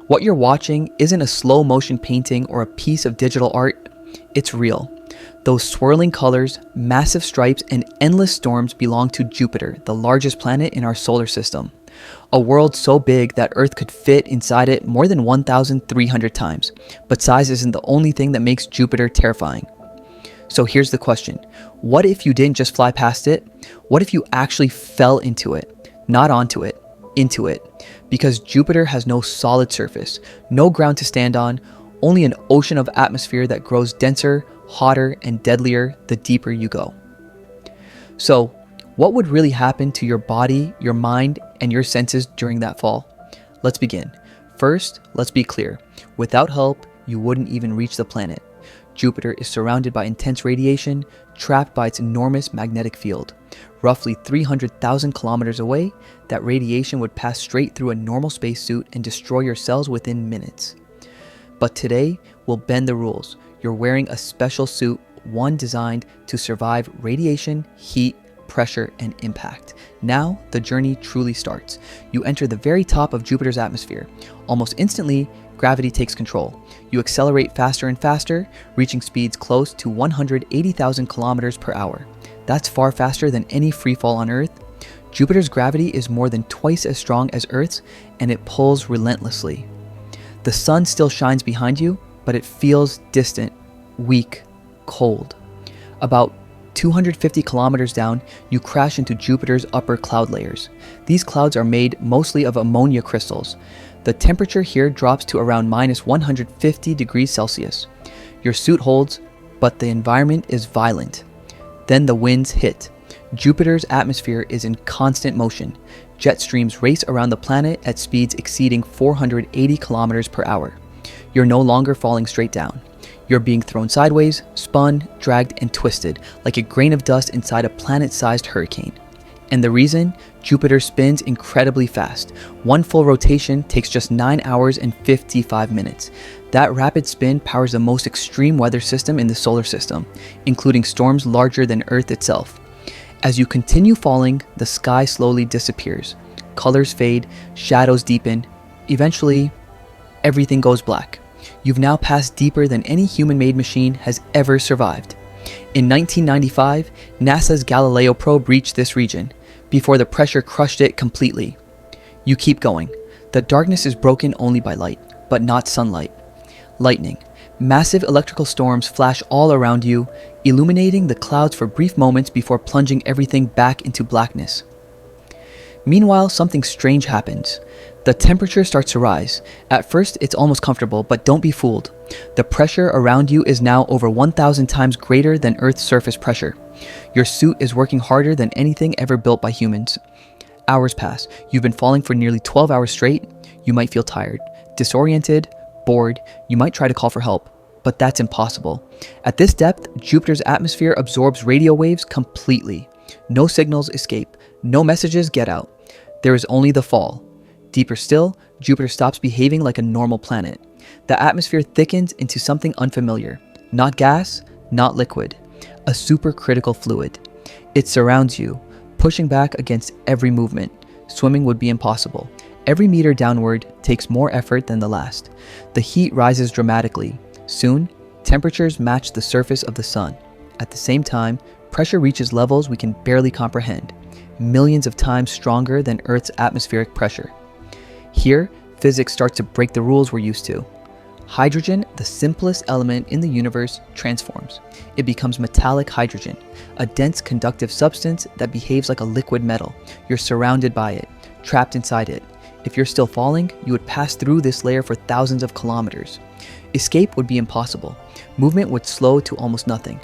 What you're watching isn't a slow motion painting or a piece of digital art, it's real. Those swirling colors, massive stripes, and endless storms belong to Jupiter, the largest planet in our solar system. A world so big that Earth could fit inside it more than 1,300 times. But size isn't the only thing that makes Jupiter terrifying. So here's the question. What if you didn't just fly past it? What if you actually fell into it? Not onto it, into it. Because Jupiter has no solid surface, no ground to stand on, only an ocean of atmosphere that grows denser, hotter, and deadlier the deeper you go. So, what would really happen to your body, your mind, and your senses during that fall? Let's begin. First, let's be clear. Without help, you wouldn't even reach the planet. Jupiter is surrounded by intense radiation, trapped by its enormous magnetic field. Roughly 300,000 kilometers away, that radiation would pass straight through a normal spacesuit and destroy your cells within minutes. But today, we'll bend the rules. You're wearing a special suit, one designed to survive radiation, heat, pressure, and impact. Now, the journey truly starts. You enter the very top of Jupiter's atmosphere. Almost instantly, gravity takes control. You accelerate faster and faster, reaching speeds close to 180,000 kilometers per hour. That's far faster than any freefall on Earth. Jupiter's gravity is more than twice as strong as Earth's, and it pulls relentlessly. The sun still shines behind you, but it feels distant, weak, cold. About 250 kilometers down, you crash into Jupiter's upper cloud layers. These clouds are made mostly of ammonia crystals. The temperature here drops to around minus 150 degrees Celsius. Your suit holds, but the environment is violent. Then the winds hit. Jupiter's atmosphere is in constant motion. Jet streams race around the planet at speeds exceeding 480 kilometers per hour. You're no longer falling straight down. You're being thrown sideways, spun, dragged, and twisted like a grain of dust inside a planet-sized hurricane. And the reason? Jupiter spins incredibly fast. One full rotation takes just 9 hours and 55 minutes. That rapid spin powers the most extreme weather system in the solar system, including storms larger than Earth itself. As you continue falling, the sky slowly disappears. Colors fade, shadows deepen. Eventually, everything goes black. You've now passed deeper than any human-made machine has ever survived. In 1995, NASA's Galileo probe reached this region, before the pressure crushed it completely. You keep going. The darkness is broken only by light, but not sunlight. Lightning. Massive electrical storms flash all around you, illuminating the clouds for brief moments before plunging everything back into blackness. Meanwhile, something strange happens. The temperature starts to rise. At first, it's almost comfortable, but don't be fooled. The pressure around you is now over 1,000 times greater than Earth's surface pressure. Your suit is working harder than anything ever built by humans. Hours pass. You've been falling for nearly 12 hours straight. You might feel tired, disoriented, bored. You might try to call for help, but that's impossible. At this depth, Jupiter's atmosphere absorbs radio waves completely. No signals escape. No messages get out. There is only the fall. Deeper still, Jupiter stops behaving like a normal planet. The atmosphere thickens into something unfamiliar. Not gas, not liquid. A supercritical fluid. It surrounds you, pushing back against every movement. Swimming would be impossible. Every meter downward takes more effort than the last. The heat rises dramatically. Soon, temperatures match the surface of the sun. At the same time, pressure reaches levels we can barely comprehend. Millions of times stronger than Earth's atmospheric pressure. Here, physics starts to break the rules we're used to. Hydrogen, the simplest element in the universe, transforms. It becomes metallic hydrogen, a dense conductive substance that behaves like a liquid metal. You're surrounded by it, trapped inside it. If you're still falling, you would pass through this layer for thousands of kilometers. Escape would be impossible. Movement would slow to almost nothing.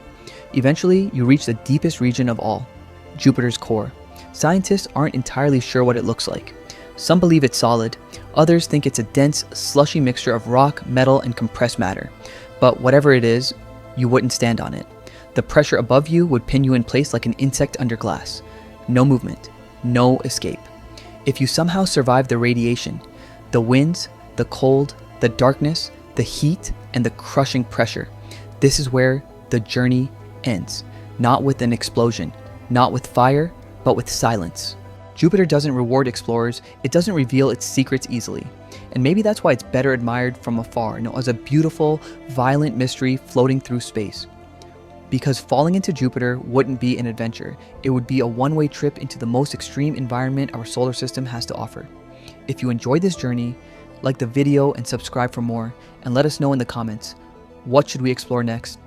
Eventually, you reach the deepest region of all, Jupiter's core. Scientists aren't entirely sure what it looks like. Some believe it's solid, others think it's a dense, slushy mixture of rock, metal, and compressed matter. But whatever it is, you wouldn't stand on it. The pressure above you would pin you in place like an insect under glass. No movement, no escape. If you somehow survive the radiation, the winds, the cold, the darkness, the heat, and the crushing pressure, this is where the journey ends. Not with an explosion, not with fire, but with silence. Jupiter doesn't reward explorers, it doesn't reveal its secrets easily. And maybe that's why it's better admired from afar, as a beautiful, violent mystery floating through space. Because falling into Jupiter wouldn't be an adventure, it would be a one-way trip into the most extreme environment our solar system has to offer. If you enjoyed this journey, like the video and subscribe for more, and let us know in the comments, what should we explore next?